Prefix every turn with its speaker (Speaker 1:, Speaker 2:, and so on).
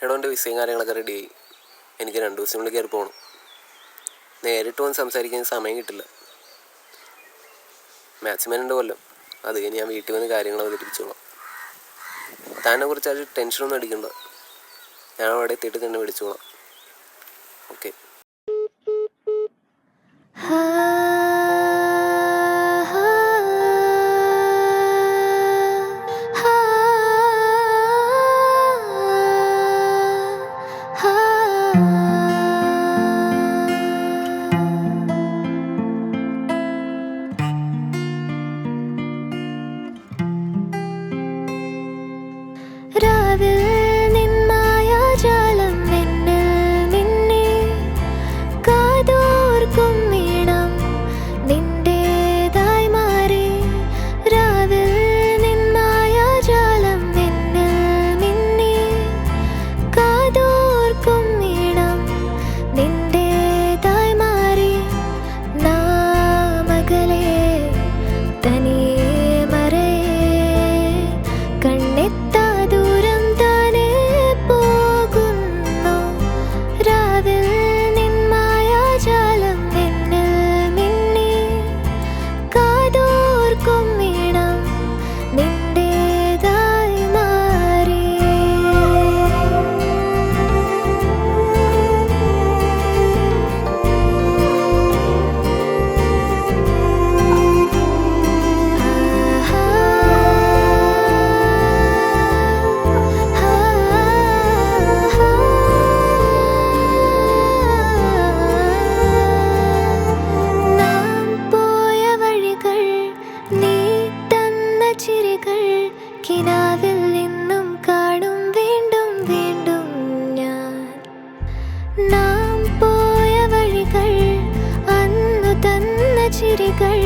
Speaker 1: എടോ എൻ്റെ വിസയും കാര്യങ്ങളൊക്കെ റെഡിയായി. എനിക്ക് 2 ദിവസത്തിനുള്ളിൽ കയറി പോകണം. നേരിട്ട് വന്ന് സംസാരിക്കാൻ സമയം കിട്ടില്ല. മാക്സിമം 2 കൊല്ലം. അത് കഴിഞ്ഞ് ഞാൻ വീട്ടിൽ വന്ന് കാര്യങ്ങൾ അവതരിപ്പിച്ചോളാം. താനെ കുറിച്ച് അത് ടെൻഷനൊന്നും അടിക്കണ്ട. ഞാൻ അവിടെ എത്തിയിട്ട് തന്നെ വിളിച്ചോളാം. ഓക്കെ.
Speaker 2: നാം പോയ വഴികൾ, അന്നു തന്ന ചിരികൾ